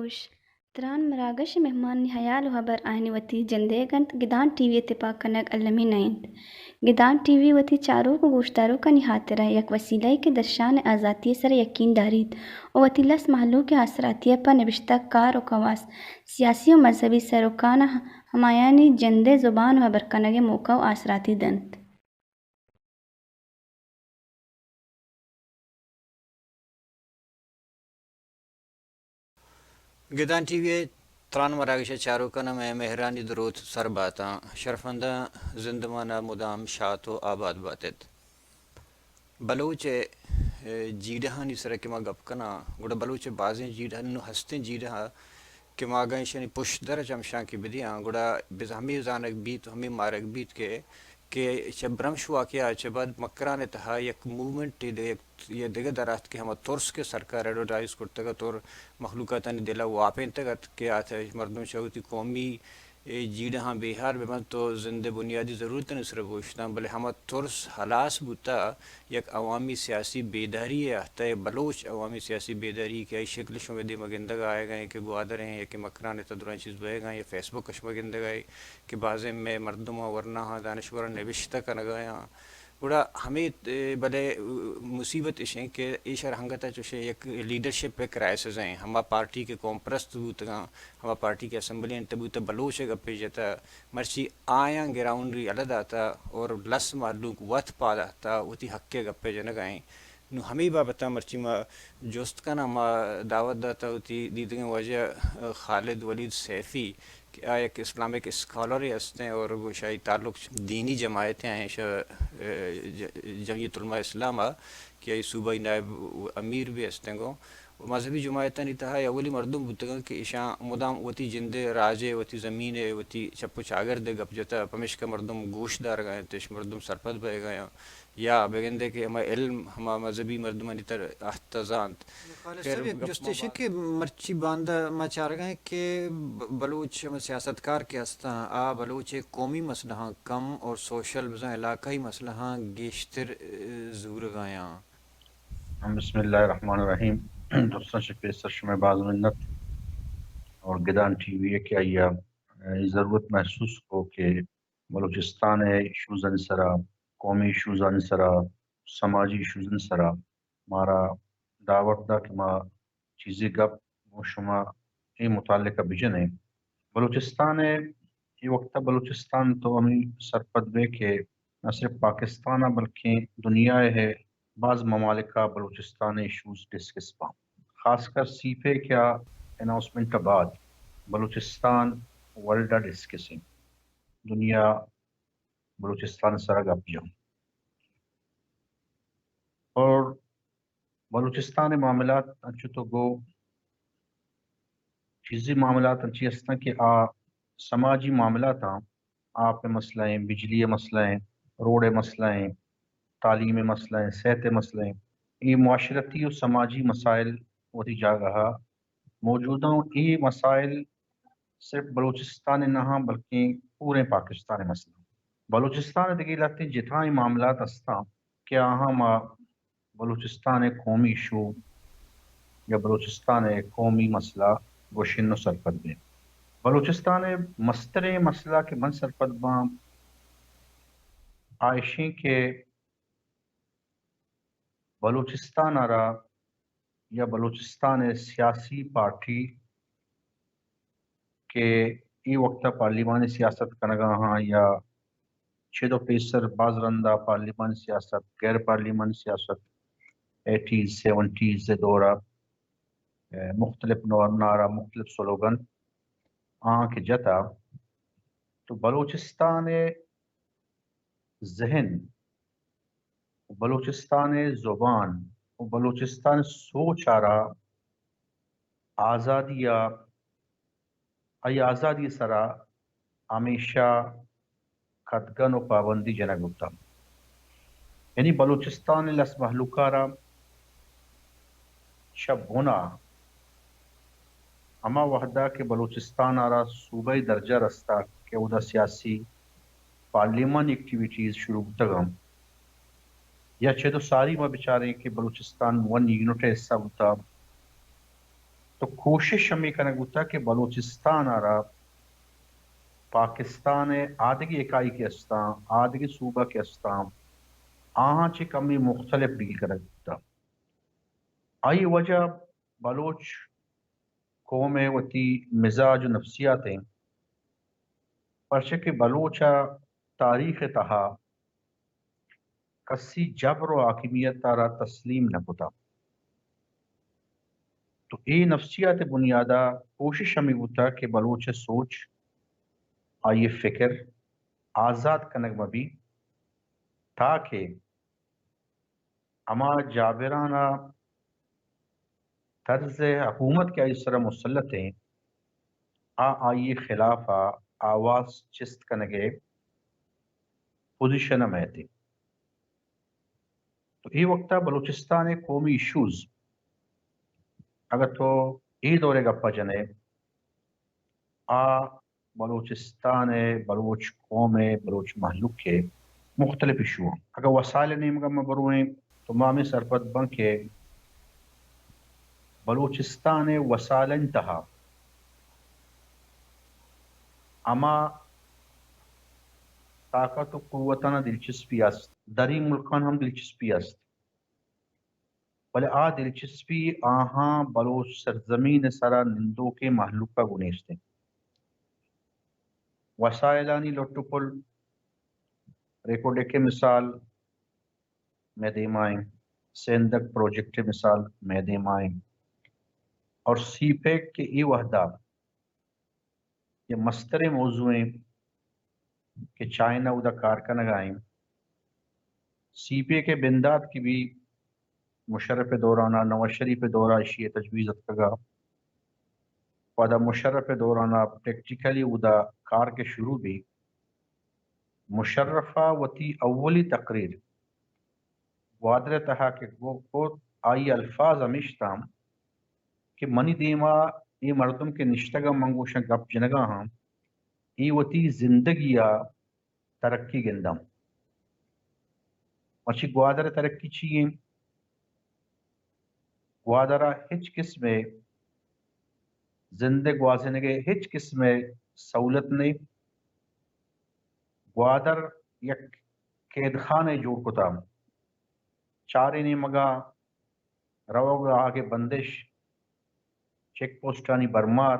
گوش تران مراغش مهمان نهيال وهبر آهني وتي جنديگنت گدان ٹی وی اتفاق کنگ علمی نائند گدان ٹی وی وتی چارو کو گوشتارو کا نہاترہ یک وسیلہ کے درشان آزادی سر یقین دارید او وتی لس محلوں کے اثراتی پر نوشتہ کار و خواص سیاسی و مذہبی سروکان ہمایانی جندے زبان و برکنگ موقع و اثراتی دنت گدان ٹی وی تران مراگش چارو کنم مہرانی درود سر باتاں شرفندہ زندمانہ مدام شاعت و آباد باتت بلوچ جیڈہانی سرک ما گپ کنا گوڑا بلوچ بازیں جیڈہ نو ہستیں جیڈہ کہ ما گئیں شنی پش در چمشان کی بدیاں گوڑا ہمیں زانک بیت ہمیں مارک بیت کہ برمش واقعہ بعد مکران تہا یک موومنٹ یہ دیگر درات کہ ہم ترس کے سرکار ایڈورٹائز کرتا گا تو مخلوقات دلا واپین تگت کہ آتا مردم شاوتی قومی جیڑہاں بہار بمن تو زندہ بنیادی ضرورت نہیں صرف گوشتاں بلے ہم ترس حلاس بوتا یک عوامی سیاسی بیداری ہے آتا ہے بلوچ عوامی سیاسی بیداری کہ ای شکل شمع دی مگندگا آئے گئے کہ گوادر ہیں یا کہ مکران تدران چیز بہے گئے یا فیس بک کش مگندگا ہے کہ بعضیں میں مردم ورنہ ہاں دانشورہ نوشتہ کنگا ہیں گوڑا ہمیں بلے مصیبت اشیں کہ ایشار ہنگتا چوشے یک لیڈرشپ پہ کرائسز ہیں ہما پارٹی کے قوم پرست بوتگاں ہما پارٹی کے اسمبلی انت بوتا بلوچ گپے جتا مرچی آیاں گراؤنڈری علد آتا اور لس معلوم وط پا داتا وتی حق کے گپے جنگائیں نو ہمیں بابتا مرچی ما جوست کا ما دعوت داتا ہوتی دیدگیں وجہ خالد ولید سیفی کہ ایک اسلامک اسکالر ہستے ہیں اور وہ شاید تعلق دینی جماعتیں ہیں جمعیت علماء اسلام کہ صوبائی نائب امیر بھی ہستے گو مذہبی جماعتیں نہیں تھا اولی مردم بتگا کہ ایشاں مدام وتی جندے راجے وتی زمین وتی چپو چاگر دے گپ جتا پمش کا مردم گوشت دار گئے تش مردم سرپت بہ گئے یا بگندے کہ ہما علم ہما مذہبی مردمانی تر احتزانت جستش کہ مرچی باندہ ما چار گئے کہ بلوچ سیاستکار کے ہستا آ بلوچ قومی مسئلہ ہاں کم اور سوشل بزاں علاقائی مسئلہ ہاں گیشتر زور گایاں بسم اللہ الرحمن الرحیم دوستان شکریہ سرشم باز منت اور گدان ٹی وی کے آیا ضرورت محسوس کو کہ بلوچستان ایشوز انسرا قومی ایشوز انسرا سماجی ایشوز انسرا ہمارا دعوت دا کہ ما چیزیں گپ و شما یہ متعلقہ بجن ہے بلوچستان ہے یہ وقت بلوچستان تو ہمیں سرپد بے کہ نہ صرف پاکستان بلکہ دنیا ہے بعض ممالکہ بلوچستان ایشوز ڈسکس پا خاص کر سیپے کیا اناؤنسمنٹ بعد بلوچستان ورلڈ ڈسکسنگ دنیا بلوچستان سرگ اپیا اور بلوچستان معاملات اچھو تو گو چیزی معاملات اچھی ہستا کہ سماجی معاملات آپ مسئلہ ہیں بجلی مسئلہ ہیں روڈ مسئلہ ہیں تعلیم مسئلہ ہیں صحت مسئلہ ہیں یہ معاشرتی و سماجی مسائل وہی جاگہ موجودہ یہ مسائل صرف بلوچستان نہ بلکہ پورے پاکستان مسئلہ بلوچستان دیکھی لگتی جتنا ہی معاملات ہستا کہ بلوچستان قومی ایشو یا بلوچستان قومی مسئلہ گوشن و سرپد میں بلوچستان مستر مسئلہ کے من سرپد میں عائشیں کے بلوچستان آرا یا بلوچستان سیاسی پارٹی کے ای وقت پارلیمانی سیاست کنگا ہاں یا 6 باز رندہ پارلیمانی سیاست غیر پارلیمانی سیاست 80s 70s سے دورہ مختلف نعرہ مختلف سلوگن کے جتا تو بلوچستان ذہن، بلوچستان زبان و بلوچستان سوچ آرا آزادی آزادی سرا ہمیشہ خدگن و پابندی جنگ ہوتا، یعنی بلوچستان لس محلوکارا شب ہونا اما وحدہ کے بلوچستان آرا صوبائی درجہ رستا کہ وہ دا سیاسی پارلیمان ایکٹیویٹیز شروع تگم یا چھے تو ساری ما بچارے کہ بلوچستان ون یونٹ حصہ ہوتا، تو کوشش ہمیں کرنا ہوتا کہ بلوچستان آرا پاکستان آدھگی اکائی کے استان آدھگی صوبہ کے استان آہاں چھے کمی مختلف ڈیل کرنا ہوتا۔ آئی وجہ بلوچ قوم وتی مزاج و نفسیات ہیں، پرچہ کہ بلوچا تاریخ تہا کسی جبر و حاکمیت تارا تسلیم نہ ہوتا، تو اے نفسیات بنیادہ کوشش ہمیں ہوتا کہ بلوچ سوچ آئیے فکر آزاد کنگ مبی تاکہ اما جابرانہ طرز حکومت کے اس طرح مسلط ہیں آئیے خلاف آواز چست کنگے پوزیشن میں تھے۔ تو یہ وقتہ بلوچستان قومی ایشوز اگر تو یہ دورے گپا جنے بلوچستان بلوچ قوم بلوچ محلوق کے مختلف ایشو ہیں۔ اگر وسائل نیم کا مبرویں تو مامی سرپت بن کے بلوچستان وسائل انتہا اما طاقت و قوتنا دلچسپی است، دری ملکان ہم دلچسپی است، بلے دلچسپی آہاں بلوچ سرزمین سرا نندو کے محلوق کا گنیشتے وسائلانی لٹو پل ریکوڈے کے مثال میں دیمائیں، سیندک پروجیکٹ مثال میں دیمائیں، اور سی پیک کے ای وحدہ یہ مستر موضوعیں کہ چائنا ادا کارکنگائیں سی پی کے بندات کی بھی مشرف دورانہ نواز شریف دورہ اشیاء تجویز اتگا ودا مشرف دورانہ پریکٹیکلی ادا کار کے شروع بھی مشرفہ وتی اولی تقریر وادر تہا کہ وہ خود آئی الفاظ ہمیشتام کہ منی دیما یہ مردم کے نشتگا منگوشن گپ جنگا ہاں ای وتی زندگیا ترقی گندم مچی گوادر ترقی چیئیں گوادرہ ہچ قسم زندگ وازنگے ہچ قسم سہولت نے گوادر یک قید خانے جوڑ کتا چارے نے مگا روگا آگے بندش چیک پوسٹانی برمار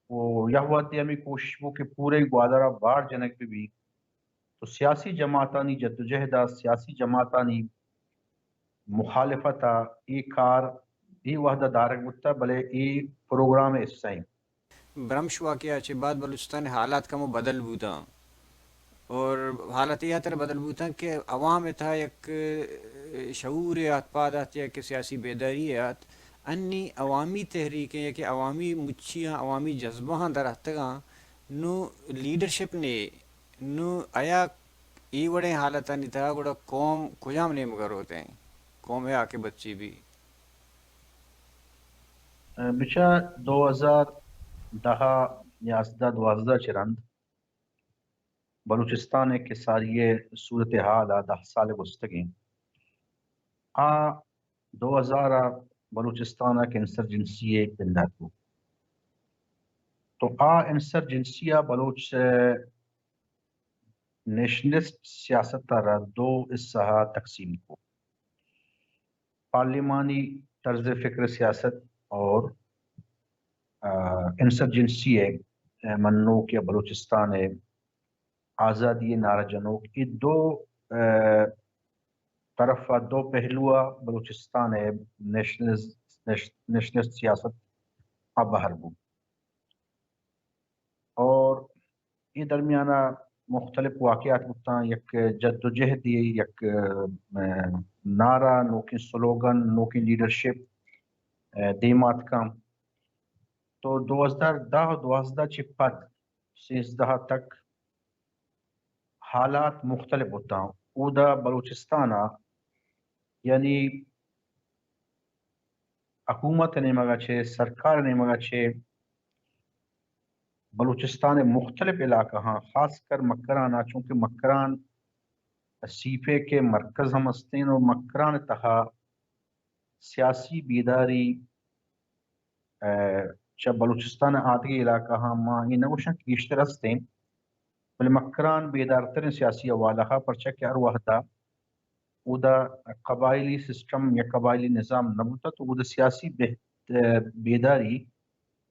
وہ یہواتی ہمیں کوشش وہ کہ پورے گوادرہ بار جنک بھی تو سیاسی جماعتانی جدوجہدہ سیاسی جماعتانی مخالفتا ای کار ای وحدہ دارک بتا بلے ای پروگرام اس سائیں برمش واقعہ چھ بعد بلوچستان حالات کمو بدل بوتا اور حالت یہ تر بدل بوتا کہ عوام تھا یک شعور یات پادات یا کہ سیاسی بیداری یات انی عوامی تحریکیں یا کہ عوامی مچیاں عوامی جذبہ درختگاں نو لیڈرشپ نے نو آیا ای وڑے حالتا نہیں تھا گوڑا قوم کجام نے مگر ہوتے ہیں قوم ہے آکے بچی بھی بچا 2010 یازدہ 12 چرند بلوچستان کے ساری صورتحال 10 سال گستگیں 2000 بلوچستان کے انسرجنسی بندہ کو تو انسرجنسیہ بلوچ نیشنلسٹ سیاست تارا دو حصہ تقسیم کو پارلیمانی طرز فکر سیاست اور انسرجنسی منوک یا بلوچستان آزادی نعرہ جنوب یہ دو طرف دو پہلوہ بلوچستان نیشنلسٹ سیاست اب باہر بو اور یہ درمیانہ مختلف واقعات ہوتا یک جدوجہد یک نعرہ نوکی سلوگن نوکی لیڈرشپ دیمات کا تو 2010-12 چی پد 13 تک حالات مختلف ہوتا ہوں اودا بلوچستانہ یعنی حکومت نے مگا چھے سرکار نے مگا چھے بلوچستان مختلف علاقہ ہاں خاص کر مکرانہ چونکہ مکران سیپے کے مرکز ہم استین اور مکران تہا سیاسی بیداری چھ بلوچستان آدھی علاقہ ہاں ماں یہ نوشن کی اشتر استین بل مکران بیدار ترین سیاسی حوالہ پرچہ کہ ہر وحدہ اودا قبائلی سسٹم یا قبائلی نظام نبوتا تو اودا سیاسی بیداری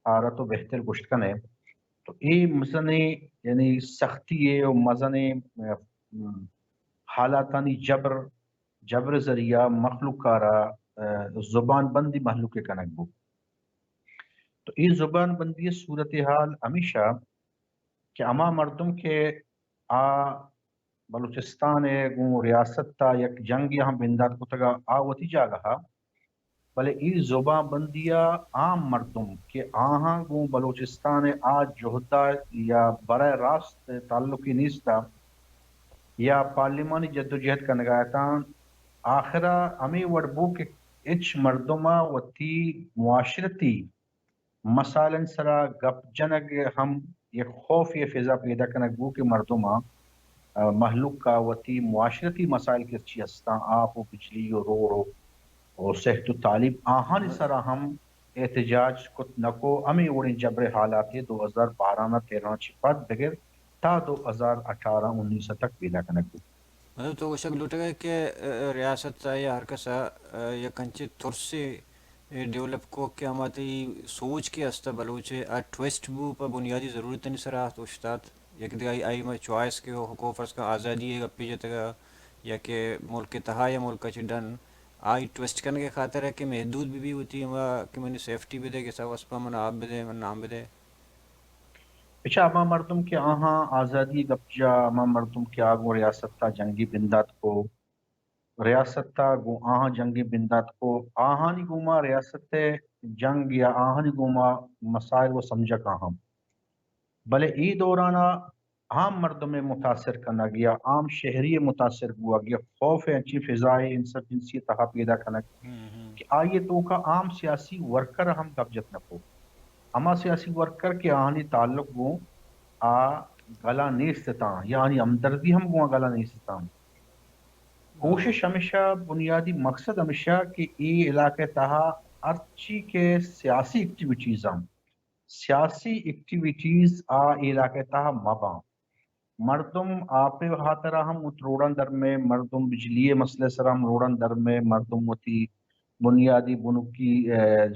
آرہ تو بہتر گشتکن ہے تو یہ مزنے یعنی سختی ہے اور مزنے حالاتانی جبر ذریعہ مخلوق کارا زبان بندی محلوق کنک بو تو یہ زبان بندی صورتحال ہمیشہ کہ اما مردم کے بلوچستان گو ریاست تا یک جنگ یہاں بندات کو تگا وتی جاگہ بلے ای زبان بندیا عام مردم کے آہاں گو بلوچستان جہدہ یا برائے راست تعلقی نیستا یا پارلیمانی جدوجہد کا نگایتان آخرہ ہمیں وڑبو کے اچ مردمہ وتی معاشرتی مسائلن سرا گپ جنگ ہم یک خوف یہ فضا پیدا کنک بو کہ مردمہ محلوق کا وتی معاشرتی مسائل کے اچھی ہستا آپ و بجلی و روڑ اور صحت و تعلیم آہانی سرا ہم احتجاج کت نکو ہمیں اوڑی جبر حالات 2012-13 چھپت بغیر تا 2018-19 تک پیدا کنک بو مطلب تو وہ شک لوٹے گا کہ ریاست تا یا ہر کسا یا کنچے ترسی ڈیولپ کو کہ ہماتی سوچ کے ہستا بلوچے ٹویسٹ بو پا بنیادی ضرورت نہیں سرا تو اشتاد یا کہ دیگائی آئی میں چوائس کے حقوق فرض کا آزادی ہے گپی جاتا گا یا کہ ملک تہا یا ملک چڈن آئی ٹویسٹ کرنے کے خاطر ہے کہ محدود بھی ہوتی ہے کہ منی سیفٹی بھی دے کہ سب اسپا من آپ بھی دے من نام بھی دے اچھا اما مردم کے آہاں آزادی گپجا اما مردم کے آگو ریاست تا جنگی بندات کو ریاست تا گو آہاں جنگی بندات کو آہانی گوما ریاست جنگ یا آہانی گوما مسائل و سمجھا کہاں بلے ای دورانہ عام مردم میں متاثر کرنا گیا عام شہری متاثر ہوا گیا خوف اچھی فضائے انسرجنسی تہا پیدا کرنا کہ آئیے تو کا عام سیاسی ورکر ہم قبضت نکو اما سیاسی ورکر کے آہانی تعلق گو گلا نیستتاں یعنی ہمدردی ہم گو گلا نیستتاں کوشش ہمیشہ بنیادی مقصد ہمیشہ کہ ای علاقے تہا ارچی کے سیاسی ایکٹیویٹیز علاقے تہا مباں مردم آپ خاطرہ ہم روڑن در میں مردم بجلی مسئلے سر ہم روڑن در میں مردم وتی بنیادی بنکی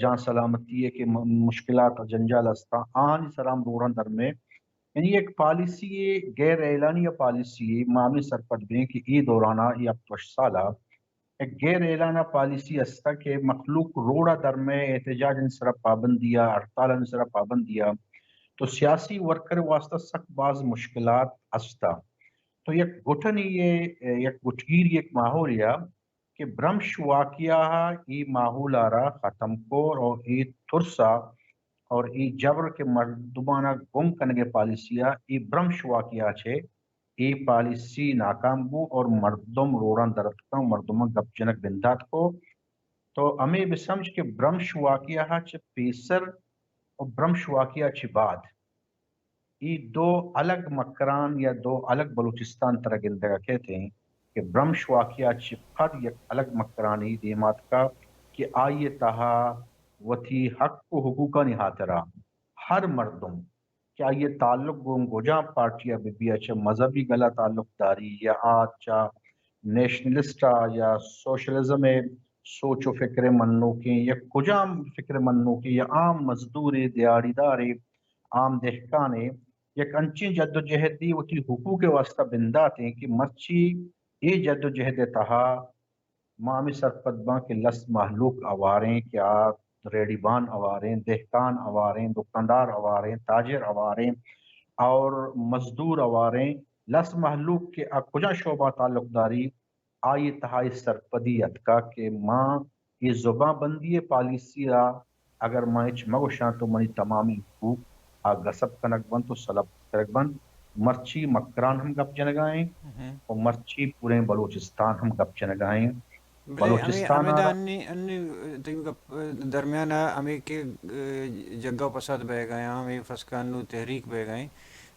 جان سلامتی ہے کہ مشکلات جنجال استا آنی سر ہم روڑن در میں یعنی ایک پالیسی غیر اعلانیہ پالیسی معامل سرپد بیں کہ ای دورانہ یا 8 سالہ ایک غیر اعلانہ پالیسی استا کہ مخلوق روڑا در میں احتجاج انسرا پابندیا ہڑتال انسرا پابندیا تو سیاسی ورکر واسطہ سخت بعض مشکلات استا تو یک گٹھن یہ یک گٹگیر یک ماحول یا کہ برمش واقعہ ای ماحول آرا ختم کو اور ای ترسا اور ای جبر کے مردمانہ گم کنگے پالیسیا ای برمش واقعہ چھے ای پالیسی ناکام بو اور مردم روڑان درختا مردم گپ جنک بندات کو تو ہمیں بھی سمجھ کہ برمش واقعہ چھے پیسر اور برمش واقعہ چھے بعد ای دو الگ مکران یا دو الگ بلوچستان طرح گندگا کہتے ہیں کہ برمش واقعہ چھے پھر یک الگ مکرانی دیمات کا کہ آئیے تہا وتی حق و حقوقہ نہاترہ ہر مردم کیا یہ تعلق گوجاں پارٹیا بی اچھا مذہبی گلا تعلق داری یا آچا نیشنلسٹا یا سوشلزم سوچ و فکر منو کے یا کجام فکر منو کے یا عام مزدور دیاری دارے عام دہکانے یک انچی جد و جہدی وتی حقوق واسطہ بندات ہیں کہ مرچی یہ جد و جہد تہا مامی سرپدباں کے لس محلوق آواریں کیا ریڈی بان آواریں دہکان آواریں دکاندار آواریں تاجر آواریں اور مزدور آواریں لس محلوق کے کجا شعبہ تعلق داری آئی تہائی سرپدیت کا کہ ماں یہ زباں بندی پالیسی اگر ماں مگوشاں تو منی تمامی حقوق غصب کنک بند تو سلب کنک بند مرچی مکران ہم گپ جنگائیں اور مرچی پورے بلوچستان ہم گپ جنگائیں بلے ہمیں بلوچستان ہمیں ان درمیان ہمیں کے جگہ پسند بہ گئے ہمیں فسکان نو تحریک بہ گئے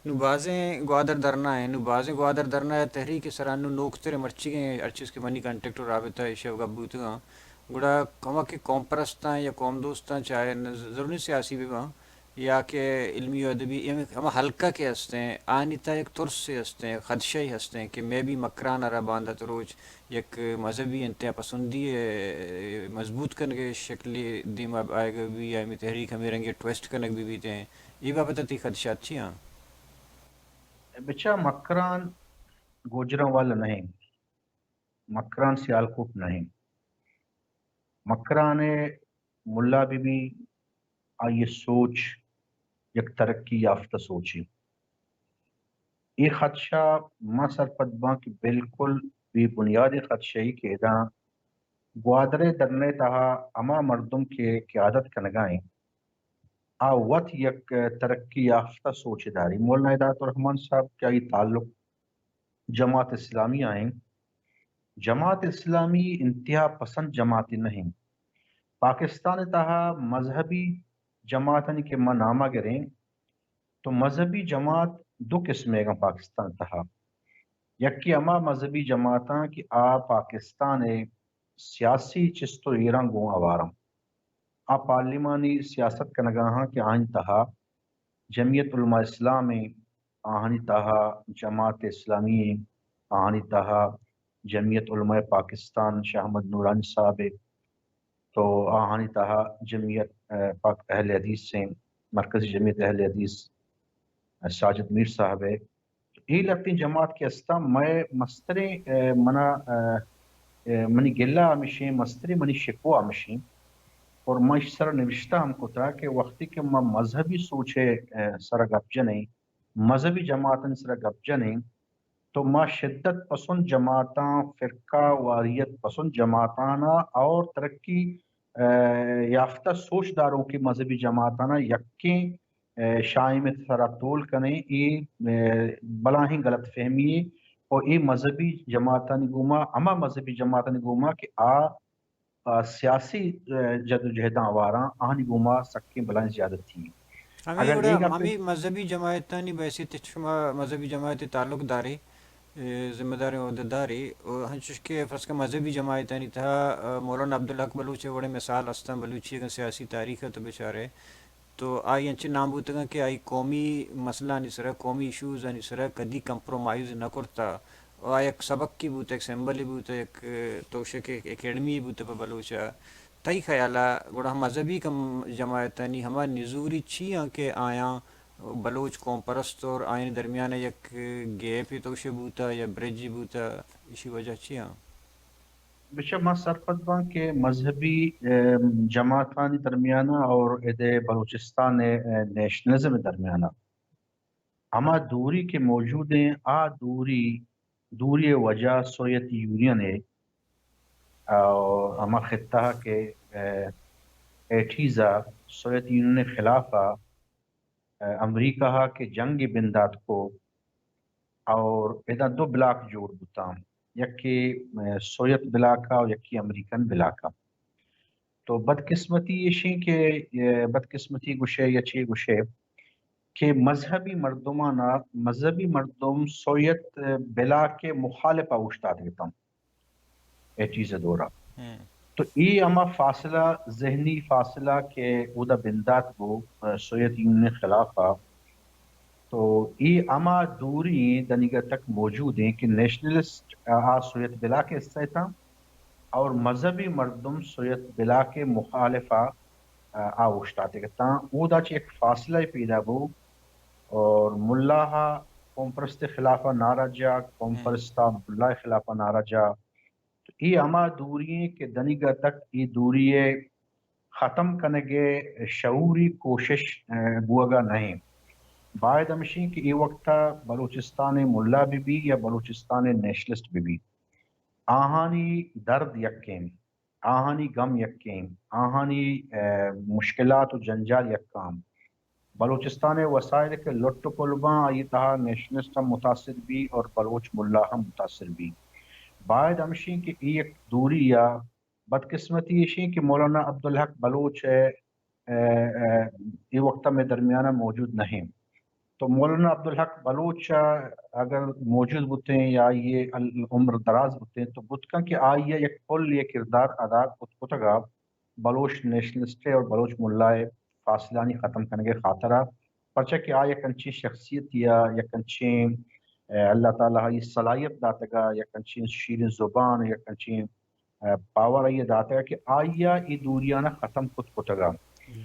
نو بازیں گوادر درنا ہے نو بازیں گوادر درنا ہے تحریک سران نو نوکتر مرچی گئے ارچیز کے منی کانٹیکٹ و رابطہ شیو گبوتگاں گڑا کما کے قوم پرستاں یا قوم دوستاں چاہے ضروری سیاسی بھی وہاں یا کہ علمی و ادبی ہم ہلکا کے ہستے ہیں آنیتا ایک ترس سے ہستے ہیں خدشہ ہی ہستے ہیں کہ میں بھی مکران ارا باندھت روج یک مذہبی انتہا پسندی مضبوط کرنے کے شکلی دیما آئے گا بھی یا تحریک ہمیں رنگے ٹویسٹ کرنے بھی تھے یہ بابت تی خدشات چھی ہاں بچہ مکران گوجروں والا نہیں، مکران سیالکوٹ نہیں، مکران ملا بی آئیے سوچ یک ترقی یافتہ سوچی یہ خدشہ ماں سرپدباں کی بالکل بھی بنیادی خدشہ ہی کہ دا گوادرے درنے تہا اما مردم کے قیادت کنگائیں وط یک ترقی یافتہ سوچ داری مولانا ہدایت الرحمان صاحب کیا یہ تعلق جماعت اسلامی آئیں جماعت اسلامی انتہا پسند جماعتی نہیں پاکستان تہا مذہبی جماعتن کے ماں نامہ گریں تو مذہبی جماعت دو قسمیں گا پاکستان تہا یکی اما مذہبی جماعتاں کہ پاکستان سیاسی چست و ایران گوں آوارم پارلیمانی سیاست کا نگاہاں کہ آہن تہا جمعیت علماء اسلام آہنی تہا جماعت اسلامی آہنی تہا جمعیت علماء پاکستان شاہ احمد نورانی صاحب تو آہنی تہا جمعیت پاک اہل حدیث سے مرکزی جمعیت اہل حدیث ساجد میر صاحب ہے یہ لگتی جماعت کے استا میں مستری منا منی گلہ آمشیں مستری منی شکو آمشیں اور میں سر نوشتہ ہم کو تھا کہ وقتی کہ میں مذہبی سوچے سر گپ جنیں مذہبی جماعتن سر گپ جنیں تو ما شدت پسند جماعتاں فرقہ واریت پسند جماعتانا اور ترقی یافتہ سوچ داروں کی مذہبی جماعتانا یقین شائع میں سرا طول کریں یہ بلاہیں غلط فہمی اور یہ مذہبی جماعتان گوما اما مذہبی جماعتان گوما کہ سیاسی جد و جہداں آواراں آہنی گوما سکیں بلائیں زیادہ تھی ہمیں اگر گوڑا ایک ہمیں مذہبی جماعتانی بیسی تشما مذہبی جماعت تعلق داری ذمہ داری عہدیداری اور ہنچش کے فرض کا مذہبی جماعتانی تھا مولانا عبدالحق بلوچ بڑے مثال ہستاں بلوچی کا سیاسی تاریخ ہے تو بیچارے تو آئی انچے نام بوتگا کہ آئی قومی مسئلہ نسرا قومی ایشوز نسرا کدی کمپرومائز نہ کرتا اور ایک سبق کی بوتا ایک سمبلی بوتا ایک توشے کے اکیڈمی بوتا پہ بلوچا تئی خیالہ گوڑا مذہبی کم جماعتانی ہما نزوری چیاں کہ آیاں بلوچ قوم پرست اور آئین درمیان یک گیپ توشے بوتا یا برج بوتا اسی وجہ چیاں بچہ ما سرپدباں کے مذہبی جماعتانی درمیانہ اور ادھے بلوچستان نیشنلزم درمیانہ اما دوری کے موجود ہیں دوری وجہ سوویت یونین ہے اور اما خطہ کے ایٹھیزا سوویت یونین خلاف امریکہ کے جنگ بندات کو اور ادھا دو بلاک جوڑ بتا یکی سوویت بلاکا اور یکی امریکن بلاکا تو بدقسمتی یہ شیں کہ بدقسمتی گشے یا چی گشے کہ مذہبی مردم سوویت بلا کے مخالف اوشتا دیتا اے چیز دورا تو یہ اما فاصلہ ذہنی فاصلہ کہ اودا بندات کو سوویت یونین خلاف تو یہ اما دوری دنیگہ تک موجود ہیں کہ نیشنلسٹ سوویت بلا کے حصہ تھا اور مذہبی مردم سوویت بلا کے مخالفہ اوشتاتے گتا اودا چی ایک فاصلہ پیدا ہو اور ملاہ قوم پرست خلافہ نارا جا قوم پرستہ ملا خلافہ نارا جا تو یہ اما دوری کہ دنیگہ تک یہ دوری ختم کرنے کے شعوری کوشش بوگا نہیں باید ہمشی کہ ای وقتا بلوچستان ملا بھی یا بلوچستان نیشنلسٹ بھی آہانی درد یکیم، آہانی غم یکیم، آہانی مشکلات و جنجال یکام بلوچستان وسائل کے لٹ پلباں آئی تہا نیشنلسٹ ہم متاثر بھی اور بلوچ ملا ہم متاثر بھی باید ہمشی کہ ایک دوری یا بدقسمتی یہ کہ مولانا عبدالحق بلوچ یہ وقت میں درمیانہ موجود نہیں. تو مولانا عبدالحق بلوچ اگر موجود ہوتے ہیں یا یہ عمر دراز ہوتے ہیں تو بتکا کہ آئیے یک کل یہ کردار ادا کتگا بلوچ نیشنلسٹ اور بلوچ ملائے فاصلانی ختم کرنے کے خاطرہ پرچہ کہ آ یک انچی شخصیت یا یک انچی اللہ تعالیٰ یہ صلاحیت داتا یک انچی شیرین زبان یک انچی پاور یہ داتا کہ آئیا ای دوریانہ ختم کتگا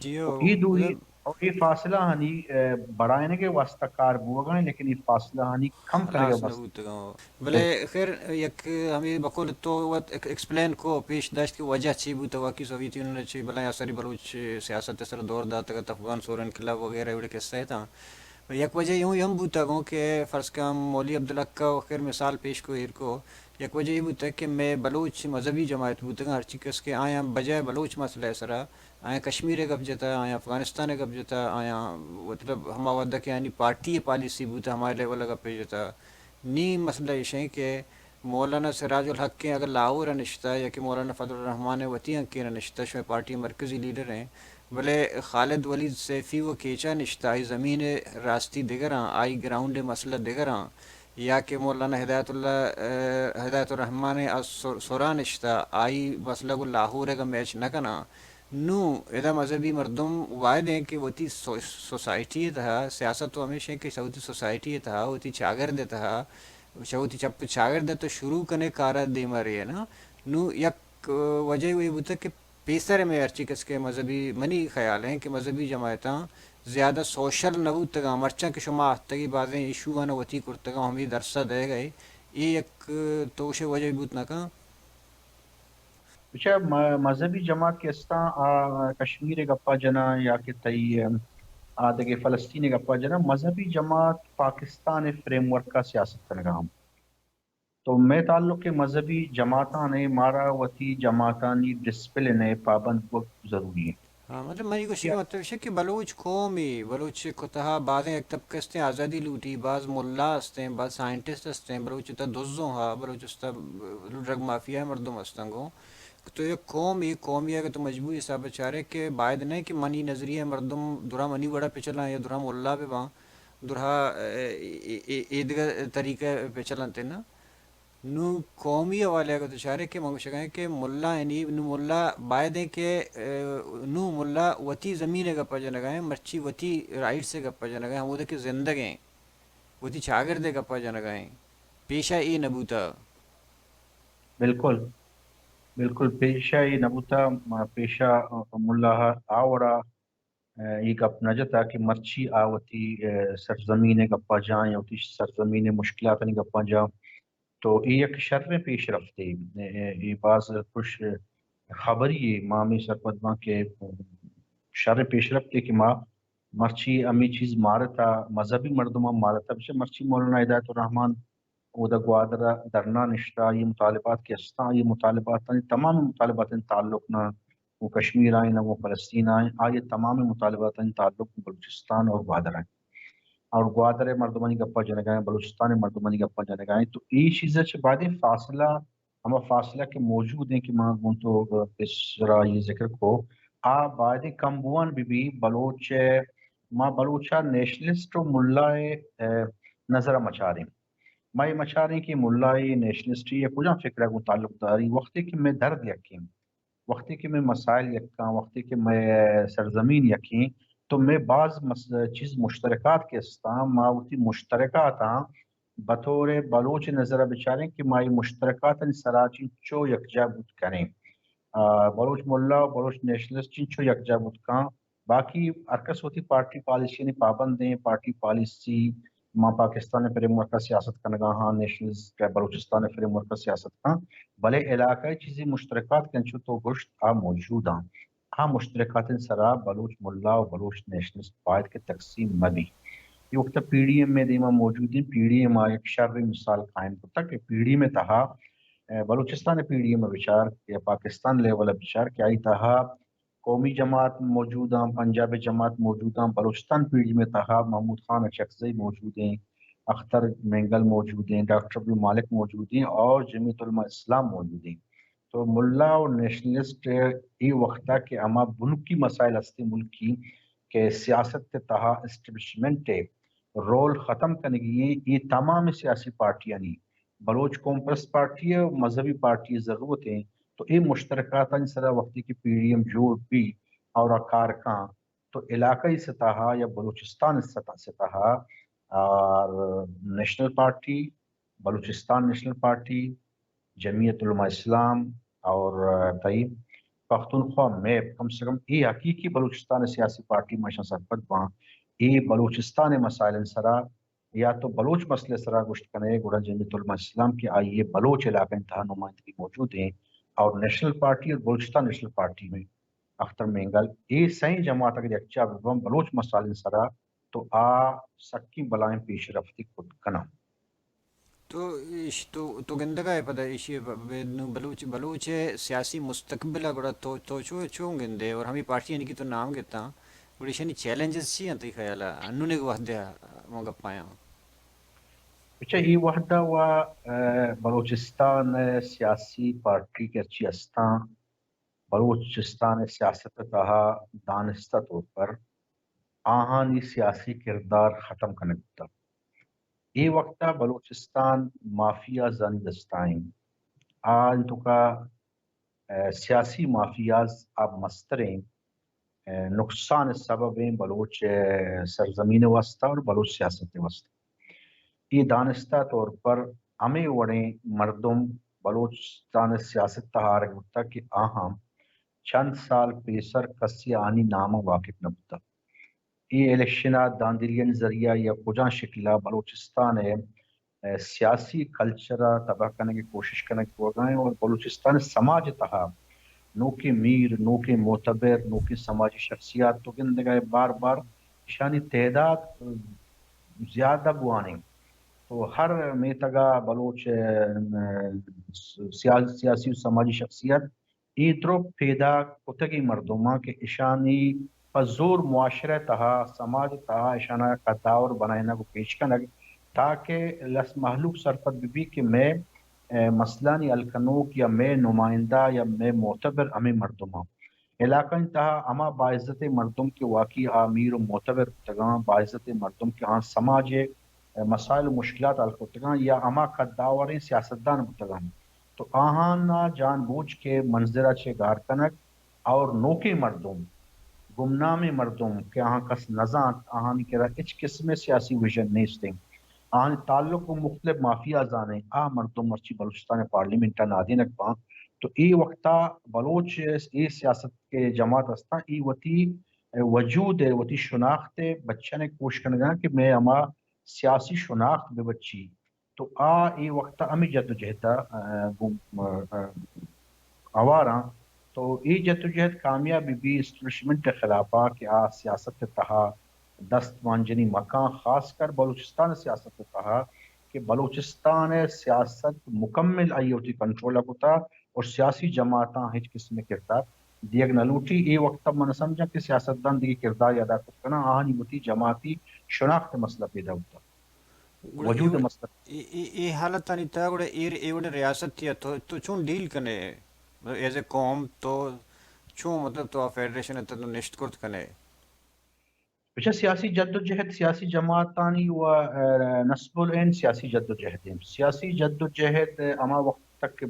جیو اور ای دوری اور یہ فاصلہ ہنی بڑھانے کے واسطہ کار بوگا لیکن یہ فاصلہ ہنی کم کرنے کے خلاص واسطہ نبوت گاؤں بلے خیر یک ہمیں بقول تو وقت ایکسپلین کو پیش داشت کی وجہ چی بوتا واقعی سوویت یونین چی بلا اثری بلوچ سیاست سر دور داتا کا افغان سور انقلاب وغیرہ وڑے قصہ تھا یک وجہ یوں ہم بوتا گوں کہ فرض کا مولوی عبدالحق کا خیر مثال پیش کو ہیر کو یک وجہ یہ بوتا کہ میں بلوچ مذہبی جماعت بوتا گا ہر چیز کے آیا بجائے بلوچ مسئلہ سرا آیا کشمیر گپ جتا آیا افغانستان گپ جتا آیا مطلب ہما ودہ کہ یعنی پارٹی پالیسی بوتا ہمارے لیول گپ پہ جتا نی مسئلہ یہ کہ مولانا سراج الحق کے اگر لاہور نشتہ یا کہ مولانا فضل الرحمان وتی کے نشتہ شو پارٹی مرکزی لیڈر ہیں بلے خالد ولید سیفی و کیچا نشتہ آئی زمین راستی دگراں آئی گراؤنڈ مسئلہ دگراں یا کہ مولانا ہدایت الرحمان سورا نشتہ آئی مسئلہ کو لاہور کا میچ نہ کنا نو ادا مذہبی مردم واحد ہیں کہ وتی سوسائٹی تھا سیاست تو ہمیشہ کہ سعودی سوسائٹی تھا وتی چاگر تھا شوتی چپ چاگر تو شروع کرنے کارا دے مارے ہے نا نو یک وجہ وہی بوتا کہ پیسر میں ارچی کس کے مذہبی منی خیال ہیں کہ مذہبی جماعتاں زیادہ سوشل نبوت تگا مرچاں کے شما تگی بازیں ایشو آنا وتی کرتگا ہمیں درسہ دے گئے یہ یک توش وجہ بوت نہ کہاں اچھا مذہبی جماعت کے اسطان کشمیر گپا جنا یا کہ تئی آدھے فلسطین گپا جنا مذہبی جماعت پاکستان فریم ورک کا سیاست کرنگام تو میں تعلق کے مذہبی جماعتاں نے مارا وتی جماعتانی ڈسپلن پابند وقت ضروری ہے ہاں مطلب منی کو کیا کا مطلب ہے کہ بلوچ قومی بلوچ کتہا بعض ایک طبقے ہستے آزادی لوٹی بعض ملا ہستے ہیں بعض سائنٹسٹ ہستے ہیں بلوچ تا دزوں ہا بلوچ تا ڈرگ مافیا ہے مردم ہستنگو تو یہ قومی ہے کہ تو مجبوری صاحب بچارے کہ باید نہیں کہ منی نظریہ مردم درا منی بڑا پہ چلا یا درا ملا پہ وہاں درا عیدگاہ طریقہ پہ چلتے نا نو قومی حوالے کا تو اشارے کہ منگو شکائیں کہ ملا یعنی نو ملا باید ہے کہ نو ملا وتی زمین گپا جنگائیں مرچی وتی رائٹ سے گپا جنگائیں ہم وہ کہ زندگیں وتی چاگر دے گپا جنگائیں پیشہ ای نبوتا بالکل بالکل پیشہ یہ نبوتا پیشہ ملا آورا یہ گپ نہ جتا کہ مرچی آوتی سرزمین گپا جائیں یا وتی سرزمین مشکلات نہیں گپا جائیں تو یہ ایک شر پیش رفتے یہ بعض خوش خبری ماں میں سرپت ماں کے شر پیش رفتے کہ ماں مرچی امی چیز مارتا مذہبی مردمہ مارتا بچے مرچی مولانا ہدایت الرحمان او دا گوادر درنا نشتا یہ مطالبات کے استا یہ مطالبات تمام مطالبات تعلق نہ وہ کشمیر آئیں نہ وہ فلسطین آئیں آئے تمام مطالبات تعلق بلوچستان اور گوادر آئیں اور گوادر مردمانی گپا جنگائیں بلوچستان مردمانی گپا جنگائیں تو یہ چیزیں بعد فاصلہ ہم فاصلہ کے موجود ہیں کہ ماں تو اس طرح یہ ذکر کو بعد کمبوان بھی بلوچ ماں بلوچا نیشنلسٹ و ملا نظر مچا رہے ہیں میں مچا رہی کہ ملا نیشنلسٹ یہ کجا فکر کو تعلق داری وقت کہ میں درد یقین وقتی کہ میں مسائل یکاں وقتی کہ میں سرزمین یقین تو میں بعض چیز مشترکات کے استعمال ماوتی مشترکات ہاں بطور بلوچ نظر بچاریں کہ مائی مشترکات سراچی چو یکجا بود کریں بلوچ ملا بلوچ نیشنلسٹ چو یکجا بود کاں باقی ارکس ہوتی پارٹی پالیسی نے پابند ہیں پارٹی پالیسی ماں پاکستان فریم ورک کا سیاست کرنگا ہاں نیشنلز کا بلوچستان فریم ورک کا سیاست کا بلے علاقائی چیزیں مشترکات کنچو تو گوشت موجود ہیں مشترکات سرا بلوچ ملا و بلوچ نیشنلسٹ باید کے تقسیم مبی یہ وقت پی ڈی ایم میں دیما موجود ہیں. پی ڈی ایم ایک شرعی مثال قائم کرتا کہ پی ڈی میں تہا بلوچستان پی ڈی ایم بچار یا پاکستان لیول بچار کہ آئی تہا قومی جماعت موجود ہیں، پنجاب جماعت موجود ہیں، بلوچستان پی ڈی میں تہا محمود خان اچکزئی موجود ہیں، اختر مینگل موجود ہیں، ڈاکٹر عبد المالک موجود ہیں اور جمعیت علماء اسلام موجود ہیں. تو ملا اور نیشنلسٹ یہ وقت کہ اما ملک کی مسائل ہستے ملک کی کہ سیاست کے تہا اسٹیبلشمنٹ رول ختم کرنے کی یہ تمام سیاسی پارٹیاں نہیں بلوچ قوم پرست پارٹی ہے مذہبی پارٹی ضرورت ہیں. تو یہ مشترکات ان سرا وقتی کی پی ڈی ایم جوڑ بھی اور کارکاں تو علاقائی سطح یا بلوچستان سطح اور national party, Balochistan national party, Jamiat Ulema Islam اور طیب پختونخوا میپ کم سے کم یہ حقیقی بلوچستان سیاسی پارٹی مشن سرپت باں یہ بلوچستان مسائل سرا یا تو بلوچ مسئلے سرا گشت کنے گوڑا جمعیت علماء اسلام کی آئیے بلوچ علاقہ انتہا نمائندگی موجود ہیں اور نیشنل پارٹی اور بلوچستان نیشنل پارٹی میں اختر مینگل یہ صحیح جماعت اگر یکچا ببم بلوچ مسائل سرا تو سکی بلائیں پیش رفتی خود کنا. تو گندگا ہے پتہ ایشی بلوچ سیاسی مستقبل گڑا تو چوں گندے اور ہمیں پارٹی کی تو نام گتا بڑی شنی چیلنجز چی ہیں تی خیال ہے انہوں نے وحدہ موقع پایا اچھا یہ وحدہ و بلوچستان سیاسی پارٹی کے اچھی استان بلوچستان سیاست تہا دانستہ طور پر آہانی سیاسی کردار ختم کرنے گتا. یہ وقتہ بلوچستان مافیا زن دستائیں آج تو کا سیاسی مافیاز اب مستریں نقصان سبب ہیں بلوچ سرزمین وسطہ اور بلوچ سیاست وسطہ. یہ دانستہ طور پر ہمیں وڑیں مردم بلوچستان سیاست تہارک ہوتا کہ آہم چند سال پیسر کسی آنی نام واقف نبتا. یہ الیکشنات داندلین ذریعہ یا کجاں شکلہ بلوچستان سیاسی کلچرہ تباہ کرنے کی کوشش کرنے کی ہوگائیں اور بلوچستان سماج تہا نو کے میر نو کے معتبر نو کے سماجی شخصیات تو گندگائے بار بار شانی تعداد زیادہ بوانے تو ہر میتگا بلوچ سیاسی و سماجی شخصیت ایترو پیدا کتگی مردمہ کے اشانی پزور معاشرہ تہا سماج تہا اشانہ کا داور بنائنا کو پیش کنگ تاکہ لس محلوق سرپت بھی کہ میں مسئلانی الکنوک یا میں نمائندہ یا میں معتبر ہمیں مردمہ علاقہ انتہا اما باعزت مردم کے واقعی امیر و معتبر تگاں باعزت مردم کے ہاں سماج مسائل و مشکلات الکتگاں یا اما قداوریں سیاستدان بتگاں تو آہانا جان بوجھ کے منظرہ چھے گار کنک اور نوکے مردم گمنام مردم کہ آہاں کس نظام آہانی کے رہا اچ قسم سیاسی ویژن نیستیں آہانی تعلق و مختلف مافیا زانے مردم مرچی بلوچستان پارلیمنٹا نادینک پاں تو ای وقتا بلوچ ای سیاست کے جماعت استا ای وطی وجود ہے وطی شناخت بچہ نے کوشش کرنے گا کہ میں اما سیاسی شناخت بے بچی تو ای وقتا امی جد و جہتا آواراں تو ای جد و جہد کامیابی بھی اسٹیبلشمنٹ خلافہ کہ سیاست تہا دست مانجنی مکان خاص کر بلوچستان سیاست تہا کہ بلوچستان سیاست مکمل آئی ہوتی کنٹرول ہوتا اور سیاسی جماعتاں ہیچ قسم کردار دیگ نہ لوٹی ای وقت من سمجھا کہ سیاستدان دیگی کردار ادا کرنا آہنی ہوتی جماعتی شناخت مسئلہ پیدا ہوتا وجود مسئلہ یہ حالت تانی تا گوڑا ایوڑا ریاست تیا تو چون ڈیل کنے ایز اے قوم تو چون مطلب تو فیڈریشن تا تو نشت کرت کنے بچہ سیاسی جد و جہد سیاسی جماعتانی و نسب العین سیاسی جد و جہد ہیں سیاسی جد و جہد اما وقت تک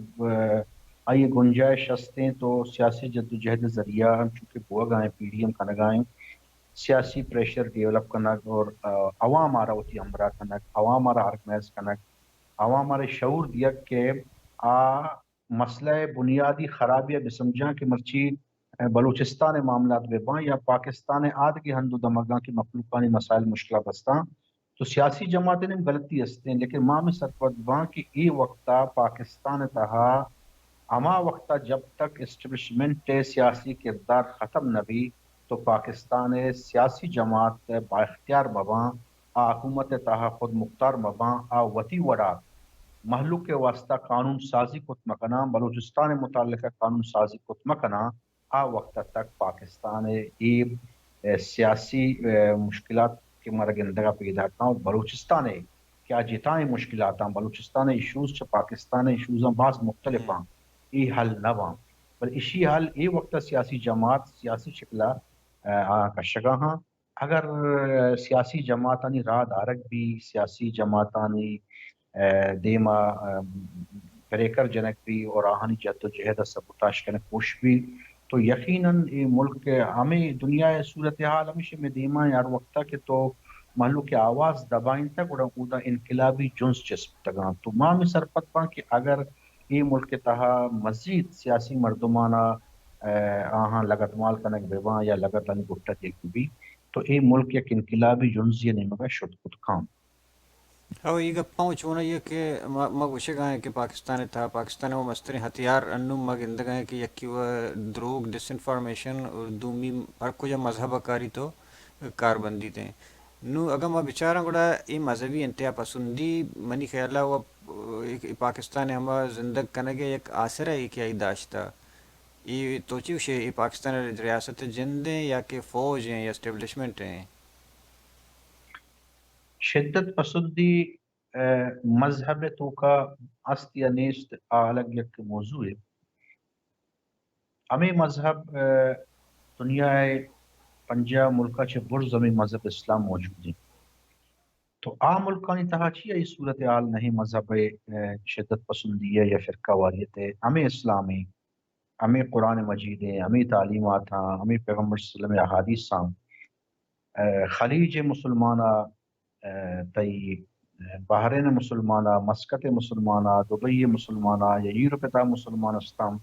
آئیے گنجائش ہستے تو سیاسی جد و جہد ذریعہ ہم چونکہ بوگ آئیں پی ڈی ایم کنگ آئیں سیاسی پریشر ڈیولپ کنگ اور عوام آرہ ہوتی ہمراہ کنگ عوام آرہ آرگنائز کنگ عوام آرہ شعور دیا کہ مسئلہ بنیادی خرابیہ بسمجھاں کہ مرچی بلوچستان معاملات بے باں یا پاکستان آد کی ہندو دمگاں کی مخلوقانی مسائل مشکلات ہستاں تو سیاسی جماعتیں غلطی ہستے ہیں لیکن ماں میں سرپت باں کہ ای وقتا پاکستان تہا اما وقتا جب تک اسٹیبلشمنٹ سیاسی کردار ختم نہ بھی تو پاکستان سیاسی جماعت با اختیار بباں حکومت تاہا خود مختار مباں آ وتی وڑا محلوق کے واسطہ قانون سازی کت مکنا بلوچستان متعلقہ قانون سازی کت مکنا آ وقت تک پاکستان سیاسی مشکلات کے مرگندگا پیدا کاں بلوچستان کیا جتائیں مشکلات ہیں بلوچستان ایشوز چھ پاکستان ایشوز ہیں بعض مختلف ہیں ای حل نہ ہاں بل اسی حل ای وقت سیاسی جماعت سیاسی شکلہ کشگاں ہاں اگر سیاسی جماعتانی راہ دارک بھی سیاسی جماعتانی دیما بریکر جنک بھی اور آہانی جد و جہد سبوتاش کنک کوش بھی تو یقیناً یہ ملک کے ہمیں دنیا صورتحال ہمیشہ میں دیما یار وقتا کہ تو محلو کے آواز دبائیں تک اودا انقلابی جنس جسم تگاں تو ماں میں سرپت پاں کہ اگر یہ ملک کے تہا مزید سیاسی مردمانہ آہاں لگت مال کنک بیوان یا لگت آنی گھٹا دیکھ بھی تو یہ ملک ایک انقلابی جنس یہ نہیں مگا شد خود کام او ಈಗ ಪਹੁಂಚೋಣ ಏಕೆ ಮಗ ವಿಷಯಗಾಯ کہ پاکستان تھا پاکستان وہ مستری ہتھیار انو مگ اندگاہ کہ یکی وہ دروگ ڈس انفارمیشن اور دومی ہر کچھ مذہب کاری تو کار بندی تھے نو اگر میں بیچارہ گوڑا یہ مذہبی انتہا پسندی منی خیالہ وہ پاکستان ہما زندگ کنگے ایک آسر ہے کہ داشتا یہ توچی شے یہ پاکستان ریاست جند ہیں یا کہ فوج ہیں یا اسٹیبلشمنٹ ہیں شدت پسندی مذہب تو کا است یا نیست الگ یک موضوع ہے ہمیں مذہب دنیا پنجہ ملکہ چھ برز ہمیں مذہب اسلام موجود ہیں تو عام ملکانی تہا چی ای صورتحال نہیں مذہب شدت پسندی ہے یا فرقہ واریت ہے ہمیں اسلام ہے ہمیں قرآن مجید ہے ہمیں تعلیمات ہیں ہمیں پیغمبر صلی اللہ علیہ وسلم احادیث ہیں خلیج مسلمانہ تئی بحرین مسلمانہ مسقط مسلمانہ دبئی مسلمانہ یا یورپ تا مسلمان استام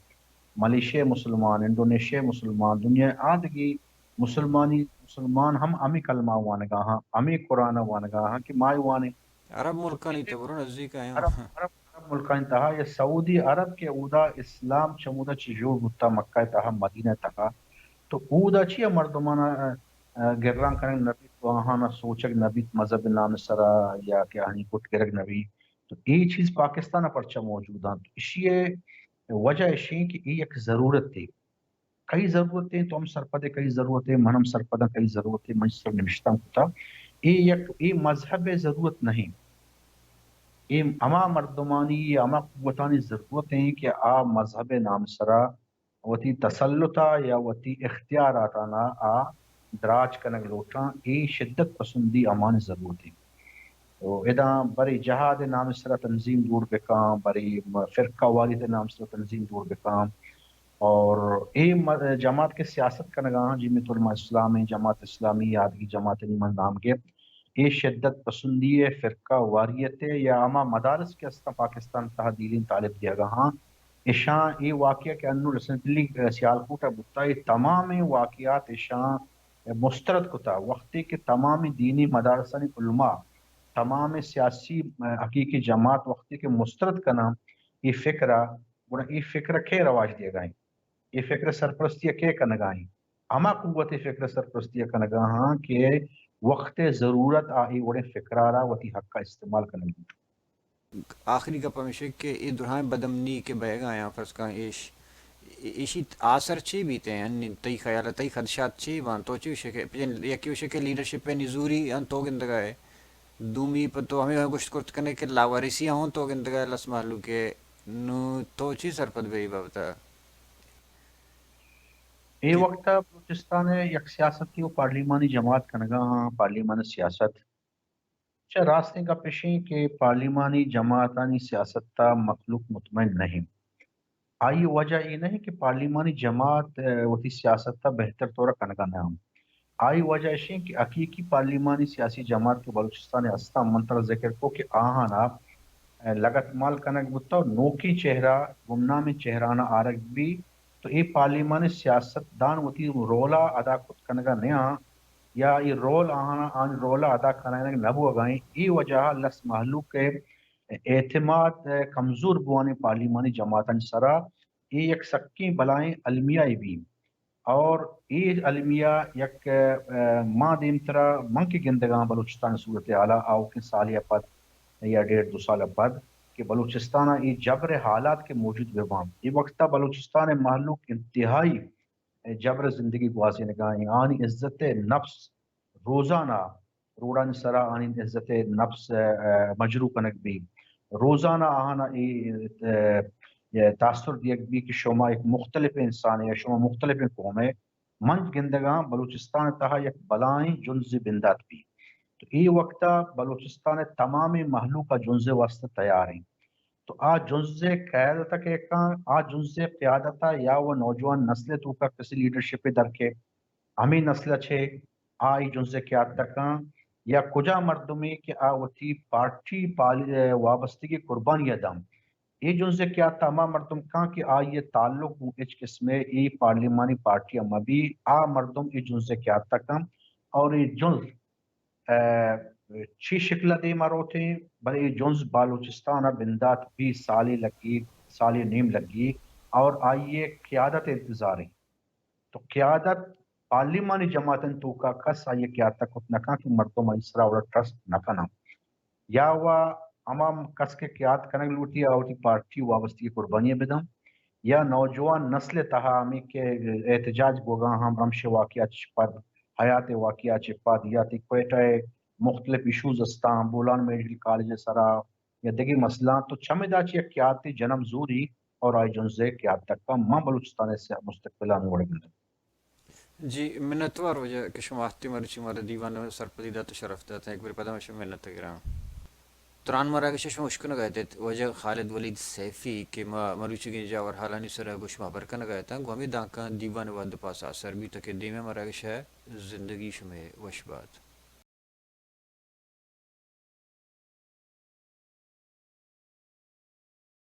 ملیشیا مسلمان انڈونیشیا مسلمان دنیا آدگی مسلمان ہم امی کلمہ وانگا ہاں امی قرآن وانگا ہاں کہ مائی وانے عرب ملکہ نہیں تھے برو نزدیک آئے عرب ہیں عرب عرب ملکہ انتہا یا سعودی عرب کے اودا اسلام چمودا چی جوڑ بتا مکہ تہا مدینہ تہا تو اودا چی مردمانہ گران کریں نبی تو آہانا سوچک نبی مذہب نام سرا یا کہ آہنی کٹ گرگ نبی تو یہ چیز پاکستان پرچہ موجود ہیں تو اسی وجہ اسی کہ یہ ایک ضرورت تھی کئی ضرورتیں تو ہم سرپدے کئی ضرورتیں منم سرپدہ کئی ضرورتیں مجھ سر نوشتہ ہوتا یہ مذہب ضرورت نہیں یہ اما مردمانی یا اما قوتانی ضرورتیں کہ آ مذہب نام سرا وتی تسلطہ یا وتی اختیاراتانا آ دراج کنگ لوٹاں یہ شدت پسندی امان ضرورتیں تو ادا بری جہاد نام سرا تنظیم دور بکام بری فرقہ والی نام سرا تنظیم دور بکام اور یہ جماعت کے سیاست کا نگاہ جمعیت علماء اسلام جماعت اسلامی یادگی جماعت نیمن نام کے یہ شدت پسندی فرقہ واریت یا اما مدارس کے استا پاکستان تحدیلین طالب دیا گا ہاں اشان یہ واقعہ کہ انو ریسنٹلی سیالکوٹا بتا یہ تمام واقعات اشان مسترد کتا وقتی کہ تمام دینی مدارسانی علماء تمام سیاسی حقیقی جماعت وقتی کے مسترد کا نام یہ فکرہ کے رواج دیا گئے یہ فکر سرپرستی کے کنگاہیں اما قوت فکر سرپرستی کنگاہاں کہ وقت ضرورت آئی وڑے فکرارا وتی حق کا استعمال کرنے گی آخری کا پرمیشک کہ یہ دوران بدمنی کے بہگا آیا فرض کا ایشی آثر چی بھی تے ہیں تی خیال تی خدشات چی بان تو چی شکے یکی وشے کے لیڈرشپ پہ نزوری ان تو گندگا ہے دومی پر تو ہمیں گوشت کرت کرنے کے لاوارسیاں ہوں تو گندگا لس محلو کے نو تو چی سرپت بھئی بابتا یہ وقت بلوچستان یک سیاست کی وہ پارلیمانی جماعت کنگاہاں پارلیمان سیاست چاہ راستے کا پیشیں کہ پارلیمانی جماعتانی سیاست تا مخلوق مطمئن نہیں آئی وجہ یہ نہیں کہ پارلیمانی جماعت وہی سیاست تا بہتر طور کنگا نام آئی وجہ یہ کہ حقیقی پارلیمانی سیاسی جماعت کے بلوچستان استا منتر ذکر کو کہ آہانا لگت مال کنگ بتا نوکی چہرہ گمنام چہرانہ آرک بھی تو یہ پارلیمانی سیاست دان وتی رولا ادا کت کنگا نیا یا یہ رول آہانا آن رولا ادا کنگا نبو اگائیں یہ وجہ لس محلو کے اعتماد کمزور بوانے پارلیمانی جماعتاً سرا یہ ایک سکی بلائیں علمیائی بھی اور یہ المیہ یک ماں دیم طرح من کی گندگاں بلوچستان صورت اعلیٰ آؤ کے سال یا پد یا 1.5-2 سال بعد کہ بلوچستان یہ جبر حالات کے موجود بہوام یہ وقتہ بلوچستان محلوق انتہائی جبر زندگی گوازی نگاہیں آنی عزت نفس روزانہ روڑان سرا آنی عزت نفس مجروع کنک بھی روزانہ آہانا یہ تاثر دیکھ بھی کہ شما ایک مختلف انسان ہے شما مختلف قوم ہے منج گندگاں بلوچستان تہا یک بلائیں جنز بندات بھی تو یہ وقتہ بلوچستان تمامی محلوق جنز واسطہ تیار ہیں تو آ جنز قیادت کے کان آ جنز قیادت یا وہ نوجوان نسل تو کا کسی لیڈرشپ در کے ہمیں نسل چھے آئی جنز قیادت کان یا کجا مردمی کہ آ وتی پارٹی وابستگی قربانی دم یہ جنز قیادت تمام مردم کان کہ آئیے تعلق اچ قسم ای پارلیمانی پارٹی اما بھی آ مردم یہ جنز قیادت کان اور یہ جنز چی شکل دے مرو تھے بلے یہ جنز بالوچستان بندات بھی سالی نیم لگی اور آئیے قیادت انتظاری تو قیادت پارلیمانی جماعتن تو کا کس آئیے قیادت کت نکا کہ مردم اسرا اور ٹرسٹ نکنا یا وہ امام کس کے قیادت کنگ لوٹی آوٹی پارٹی وابستی قربانی بدم یا نوجوان نسل تہا ہمیں کے احتجاج گوگاں ہم رمش واقعات چپاد حیات واقعات چپاد یا تی کوئٹہ مختلف ایشوز استان بولان میڈیکل کالج سرا یا دیگی مسئلہ تو چمدہ چی قیادتی جنم زوری اور آئی جنزے قیادت تک کا ماں بلوچستان سے مستقبلان موڑ گندہ جی منتوار وجہ کہ شما احتی مرچی مارا دیوان سرپدی دا تشرف داتا ایک بار پدا مشہ منت گرام تران مرا کہ شما اشکن گئے تھے وجہ خالد ولید سیفی کہ مروچی گی جاور حالانی سر گوش ما برکن گئے تھا گومی دانکا دیوان واد پاس اثر بھی تک دیمے مرا کہ زندگی شما وش بات